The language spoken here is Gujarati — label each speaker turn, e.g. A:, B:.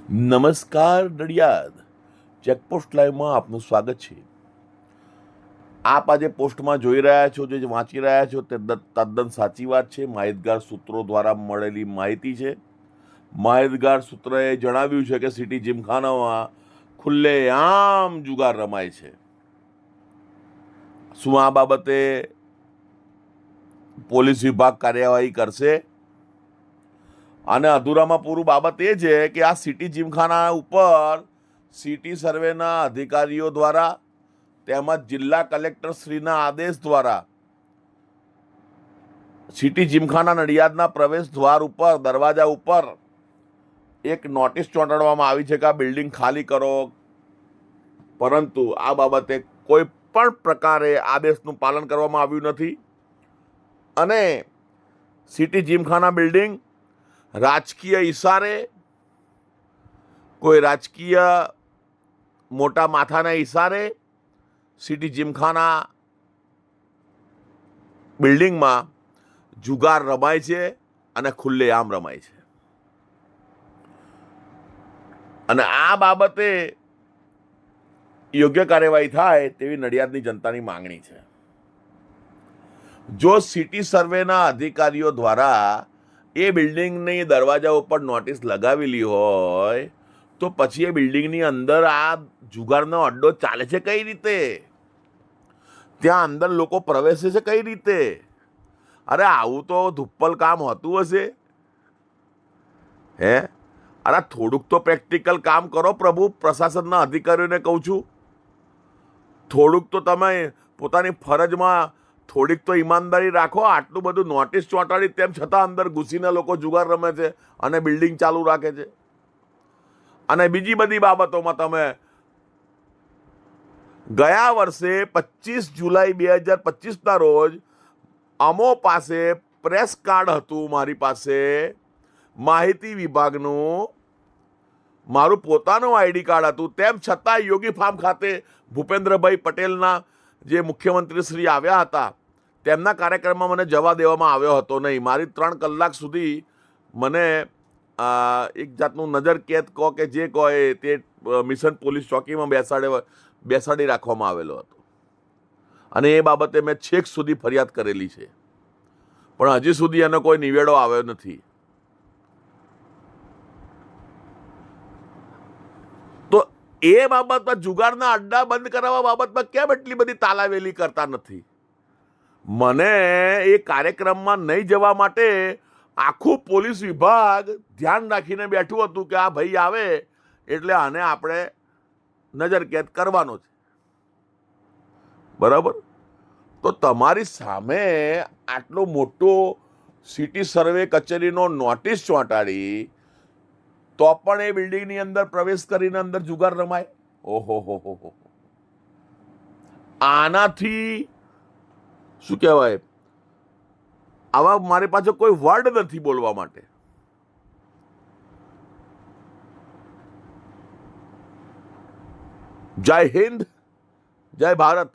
A: નમસ્કાર નડિયાદ ચેકપોસ્ટ લાઈવમાં આપનું સ્વાગત છે. આપ આજે પોસ્ટમાં જોઈ રહ્યા છો, જે વાંચી રહ્યા છો તે તદ્દન સાચી વાત છે. માહિતગાર સૂત્રો દ્વારા મળેલી માહિતી છે. માહિતગાર સૂત્રએ જણાવ્યું છે કે સિટી જીમખાનામાં ખુલ્લેઆમ જુગાર રમાય છે. શું આ બાબતે પોલીસ વિભાગ કાર્યવાહી કરશે? અને અધૂરામાં પૂરું બાબત એ છે કે આ સિટી જીમખાના ઉપર સિટી સર્વેના અધિકારીઓ દ્વારા તેમજ જિલ્લા કલેક્ટર શ્રીના આદેશ દ્વારા સિટી જીમખાના નડિયાદના પ્રવેશ દ્વાર ઉપર દરવાજા ઉપર એક નોટિસ ચોંટાડવામાં આવી છે કે આ બિલ્ડિંગ ખાલી કરો, પરંતુ આ બાબતે કોઈ પણ પ્રકારે આદેશનું પાલન કરવામાં આવ્યું નથી. અને સિટી જીમખાના બિલ્ડિંગ રાજકીય ઈશારે, કોઈ રાજકીય મોટા માથાના ઈશારે સિટી જીમખાના બિલ્ડિંગમાં જુગાર રમાય છે અને ખુલ્લેઆમ રમાય છે. અને આ બાબતે યોગ્ય કાર્યવાહી થાય તેવી નડિયાદની જનતાની માંગણી છે. જો સિટી સર્વેના અધિકારીઓ દ્વારા એ બિલ્ડિંગની દરવાજા ઉપર નોટિસ લગાવેલી હોય તો પછી એ બિલ્ડિંગની અંદર આ જુગારનો અડ્ડો ચાલે છે કઈ રીતે? ત્યાં અંદર લોકો પ્રવેશે છે કઈ રીતે? અરે આવું તો ધુપ્પલ કામ હોતું હશે? અરે થોડુંક તો પ્રેક્ટિકલ કામ કરો પ્રભુ. પ્રશાસનના અધિકારીઓને કહું છું, થોડુંક તો તમે પોતાની ફરજમાં થોડીક તો ઈમાનદારી રાખો. આટલું બધું નોટિસ ચોંટાડી તેમ છતાં અંદર ઘૂસીને લોકો જુગાર રમે છે અને બિલ્ડિંગ ચાલુ રાખે છે. અને બીજી બધી બાબતોમાં તમે ગયા વર્ષે 25 જુલાઈ 2025ના રોજ અમો પાસે પ્રેસ કાર્ડ હતું, મારી પાસે માહિતી વિભાગનું મારું પોતાનું આઈડી કાર્ડ હતું, તેમ છતાં યોગી ફાર્મ ખાતે ભૂપેન્દ્રભાઈ પટેલના જે મુખ્યમંત્રી શ્રી આવ્યા હતા તેમના કાર્યક્રમમાં મને જવા દેવામાં આવ્યો હતો નહીં. મારી 3 કલાક સુધી મને એક જાતનું નજર કેદ કહો કે જે કહો એ તે મિશન પોલીસ ચોકીમાં બેસાડી રાખવામાં આવેલો હતો. અને એ બાબતે મેં છેક સુધી ફરિયાદ કરેલી છે, પણ હજી સુધી એનો કોઈ નિવેડો આવ્યો નથી. તો એ બાબતમાં જુગારના અડ્ડા બંધ કરાવવા બાબતમાં કેમ એટલી બધી તાલાવેલી કરતા નથી? મને એ કાર્યક્રમમાં નહીં જવા માટે આખું પોલીસ વિભાગ ધ્યાન રાખીને બેઠું હતું કે આ ભાઈ આવે એટલે આને આપણે નજરકેદ કરવાનો છે, બરાબર? તો તમારી સામે આટલો મોટો સિટી સર્વે કચેરીનો નોટિસ ચોંટાડી તો પણ એ બિલ્ડિંગની અંદર પ્રવેશ કરીને અંદર જુગાર રમાય? ઓહો હો હો હો. આનાથી શું કહેવાય, આવા મારી પાસે કોઈ વર્ડ નથી બોલવા માટે. જય હિન્દ, જય ભારત.